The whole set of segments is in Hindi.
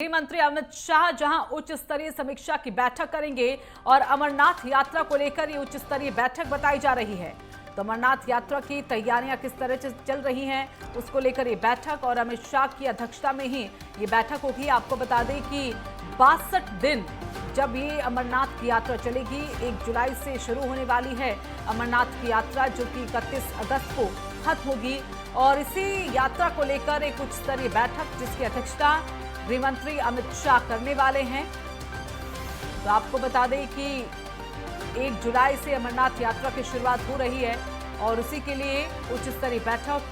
गृह मंत्री अमित शाह जहां उच्च स्तरीय समीक्षा की बैठक करेंगे और अमरनाथ यात्रा को लेकर ये उच्च स्तरीय बैठक बताई जा रही है। तो अमरनाथ यात्रा की तैयारियां किस तरह से चल रही हैं उसको लेकर ये बैठक और अमित शाह की अध्यक्षता में ही ये बैठक होगी। आपको बता दें कि 62 दिन जब ये अमरनाथ की यात्रा चलेगी, 1 जुलाई से शुरू होने वाली है अमरनाथ की यात्रा, जो कि 31 अगस्त को खत्म होगी। और इसी यात्रा को लेकर एक उच्च स्तरीय बैठक जिसकी अध्यक्षता गृह मंत्री अमित शाह करने वाले हैं। तो आपको बता दें कि 1 जुलाई से अमरनाथ यात्रा की शुरुआत हो रही है और उसी के लिए उच्च स्तरीय बैठक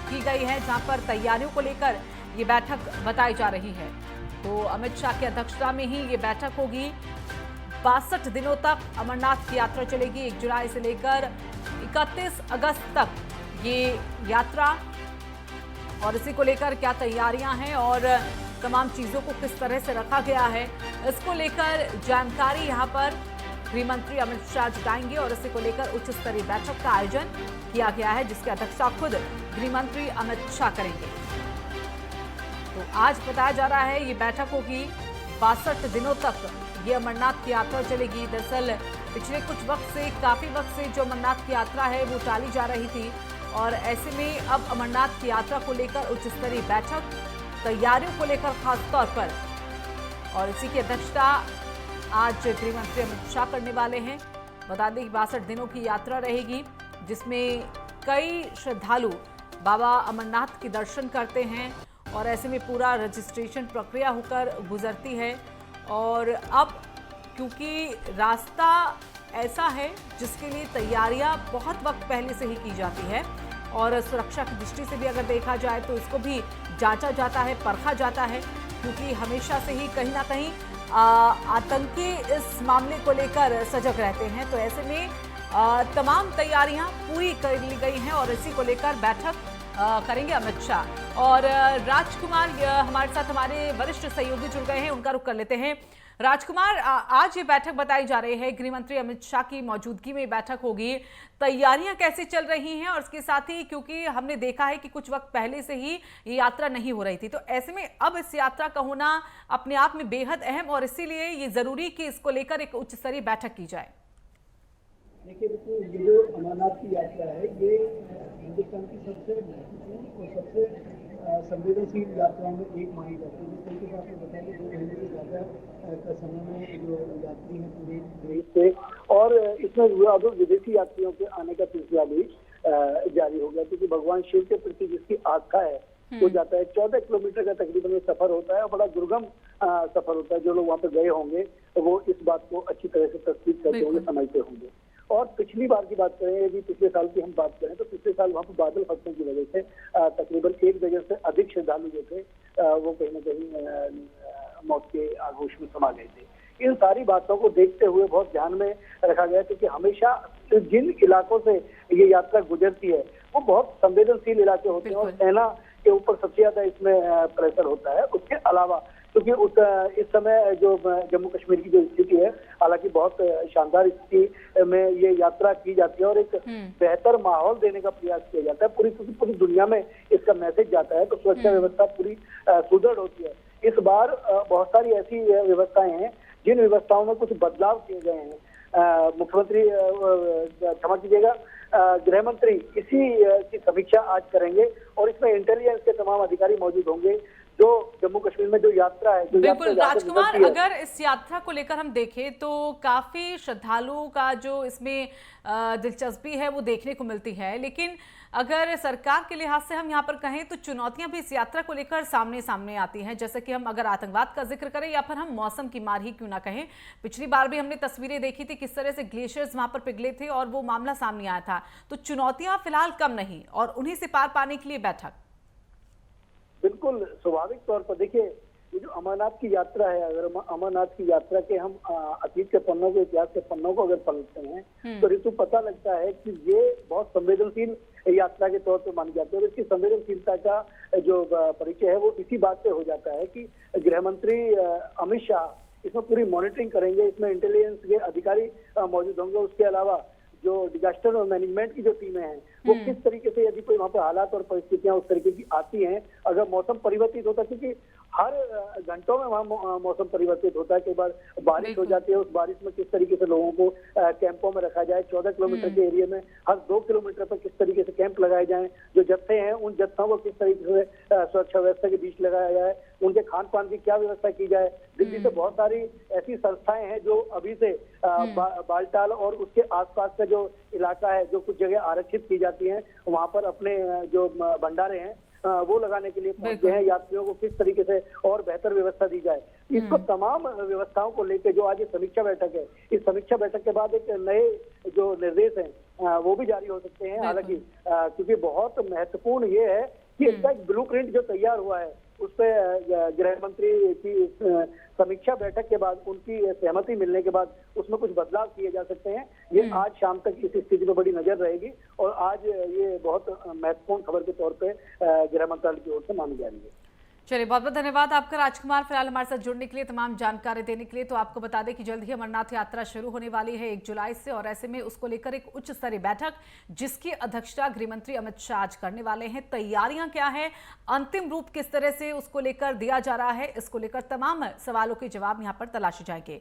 की गई है, जहां पर तैयारियों को लेकर ये बैठक बताई जा रही है। तो अमित शाह की अध्यक्षता में ही ये बैठक होगी। 62 दिनों तक अमरनाथ की यात्रा चलेगी, 1 जुलाई से लेकर 31 अगस्त तक ये यात्रा, और इसी को लेकर क्या तैयारियां हैं और तमाम चीजों को किस तरह से रखा गया है, इसको लेकर जानकारी यहां पर गृह मंत्री अमित शाह जुटाएंगे और इसी को लेकर उच्च स्तरीय बैठक का आयोजन किया गया है, जिसकी अध्यक्षता खुद गृह मंत्री अमित शाह करेंगे। तो आज बताया जा रहा है ये बैठक होगी। 62 दिनों तक ये अमरनाथ की यात्रा चलेगी। दरअसल पिछले कुछ वक्त से, काफी वक्त से जो अमरनाथ की यात्रा है वो टाली जा रही थी, और ऐसे में अब अमरनाथ की यात्रा को लेकर उच्च स्तरीय बैठक, तैयारियों को लेकर खास तौर पर, और इसी की अध्यक्षता आज गृह मंत्री अमित शाह करने वाले हैं। बता दें कि 62 दिनों की यात्रा रहेगी, जिसमें कई श्रद्धालु बाबा अमरनाथ के दर्शन करते हैं और ऐसे में पूरा रजिस्ट्रेशन प्रक्रिया होकर गुजरती है। और अब क्योंकि रास्ता ऐसा है जिसके लिए तैयारियां बहुत वक्त पहले से ही की जाती है, और सुरक्षा की दृष्टि से भी अगर देखा जाए तो इसको भी जांचा जाता है, परखा जाता है, क्योंकि हमेशा से ही कहीं ना कहीं आतंकी इस मामले को लेकर सजग रहते हैं। तो ऐसे में तमाम तैयारियां पूरी कर ली गई हैं और इसी को लेकर बैठक करेंगे अमित शाह। और राजकुमार हमारे साथ, हमारे वरिष्ठ सहयोगी जुड़ गए हैं, उनका रुख कर लेते हैं। राजकुमार, आज ये बैठक बताई जा रही है, गृह मंत्री अमित शाह की मौजूदगी में बैठक होगी। तैयारियां कैसे चल रही हैं, और इसके साथ ही क्योंकि हमने देखा है कि कुछ वक्त पहले से ही ये यात्रा नहीं हो रही थी, तो ऐसे में अब इस यात्रा का होना अपने आप में बेहद अहम, और इसीलिए ये जरूरी कि इसको लेकर एक उच्च स्तरीय बैठक की जाए। देखिए, ये जो अमरनाथ की यात्रा है, ये हिंदुस्तान की सबसे महत्वपूर्ण और सबसे संवेदनशील यात्राओं में एक मानी जाती है। जिस तरीके से आपने बताया कि 2 महीने से ज़्यादा का समय में जो यात्री हैं पूरे देश से, और इसमें अब विदेशी यात्रियों के आने का सिलसिला भी जारी हो गया, क्योंकि भगवान शिव के प्रति जिसकी आस्था है वो जाता है। 14 किलोमीटर का तकरीबन ये सफर होता है और बड़ा दुर्गम सफर होता है। जो लोग वहाँ पे गए होंगे वो इस बात को अच्छी तरह से तस्दीक करते होंगे, समझते होंगे। और पिछली बार की बात करें, यदि पिछले साल की हम बात करें, तो पिछले साल वहाँ पर बादल फटने की वजह से तकरीबन 1 दर्जन से अधिक श्रद्धालु जो थे वो कहीं न कहीं मौत के आगोश में समा गए थे। इन सारी बातों को देखते हुए बहुत ध्यान में रखा गया, क्योंकि हमेशा जिन इलाकों से ये यात्रा गुजरती है वो बहुत संवेदनशील इलाके होते हैं और सेना के ऊपर सबसे ज्यादा इसमें प्रेशर होता है। उसके अलावा क्योंकि इस समय जो जम्मू कश्मीर की जो स्थिति है, हालांकि बहुत शानदार स्थिति में ये यात्रा की जाती है और एक बेहतर माहौल देने का प्रयास किया जाता है। पूरी दुनिया में इसका मैसेज जाता है, तो सुरक्षा व्यवस्था पूरी सुदृढ़ होती है। इस बार बहुत सारी ऐसी व्यवस्थाएं हैं जिन व्यवस्थाओं में कुछ बदलाव किए गए हैं। मुख्यमंत्री, क्षमा कीजिएगा, गृह मंत्री इसी की समीक्षा आज करेंगे और इसमें इंटेलिजेंस के तमाम अधिकारी मौजूद होंगे। जो जम्मू कश्मीर में जो यात्रा है, बिल्कुल राजकुमार, अगर इस यात्रा को लेकर हम देखें तो काफी श्रद्धालुओं का जो इसमें दिलचस्पी है वो देखने को मिलती है, लेकिन अगर सरकार के लिहाज से हम यहाँ पर कहें तो चुनौतियां भी इस यात्रा को लेकर सामने आती हैं। जैसे कि हम अगर आतंकवाद का जिक्र करें या फिर हम मौसम की मार ही क्यों ना कहें, पिछली बार भी हमने तस्वीरें देखी थी किस तरह से ग्लेशियर्स वहां पर पिघले थे और वो मामला सामने आया था। तो चुनौतियां फिलहाल कम नहीं, और उन्हीं से पार पाने के लिए बैठक। बिल्कुल स्वाभाविक तौर पर देखिए, ये जो अमरनाथ की यात्रा है, अगर अमरनाथ की यात्रा के हम अतीत के पन्नों को, इतिहास के पन्नों को अगर पलटते हैं तो ऋतु पता लगता है कि ये बहुत संवेदनशील यात्रा के तौर पर मानी जाती है। और इसकी संवेदनशीलता का जो परिचय है वो इसी बात से हो जाता है कि गृह मंत्री अमित शाह इसमें पूरी मॉनिटरिंग करेंगे। इसमें इंटेलिजेंस के अधिकारी मौजूद होंगे। उसके अलावा जो डिजास्टर मैनेजमेंट की जो टीमें हैं वो किस तरीके से, यदि कोई वहाँ पे हालात और परिस्थितियां उस तरीके की आती हैं, अगर मौसम परिवर्तित होता है, क्योंकि हर घंटों में वहाँ मौसम परिवर्तित होता है। कई बार बारिश हो जाती है, उस बारिश में किस तरीके से लोगों को कैंपों में रखा जाए। 14 किलोमीटर के एरिया में हर 2 किलोमीटर पर किस तरीके से कैंप लगाए जाएं, जो जत्थे हैं उन जत्थों को किस तरीके से सुरक्षा व्यवस्था के बीच लगाया जाए, उनके खान पान की क्या व्यवस्था की जाए। दिल्ली से बहुत सारी ऐसी संस्थाएं हैं जो अभी से बालटाल और उसके आसपास का जो इलाका है, जो कुछ जगह आरक्षित की जाती हैं, वहां पर अपने जो भंडारे हैं वो लगाने के लिए पहुंचे हैं। यात्रियों को किस तरीके से और बेहतर व्यवस्था दी जाए, इसको तमाम व्यवस्थाओं को लेकर जो आज समीक्षा बैठक है, इस समीक्षा बैठक के बाद एक नए जो निर्देश हैं वो भी जारी हो सकते हैं। हालांकि क्योंकि बहुत महत्वपूर्ण ये है कि इसका एक ब्लूप्रिंट जो तैयार हुआ है उस पर गृह मंत्री की समीक्षा बैठक के बाद उनकी सहमति मिलने के बाद उसमें कुछ बदलाव किए जा सकते हैं। ये आज शाम तक इस स्थिति पर बड़ी नजर रहेगी और आज ये बहुत महत्वपूर्ण खबर के तौर पे गृह मंत्रालय की ओर से मानी जा रही है। चलिए, बहुत बहुत धन्यवाद आपका राजकुमार, फिलहाल हमारे साथ जुड़ने के लिए, तमाम जानकारी देने के लिए। तो आपको बता दें कि जल्द ही अमरनाथ यात्रा शुरू होने वाली है 1 जुलाई से, और ऐसे में उसको लेकर एक उच्च स्तरीय बैठक जिसकी अध्यक्षता गृह मंत्री अमित शाह आज करने वाले हैं। तैयारियां क्या है, अंतिम रूप किस तरह से उसको लेकर दिया जा रहा है, इसको लेकर तमाम सवालों के जवाब यहां पर तलाशे जाएंगे।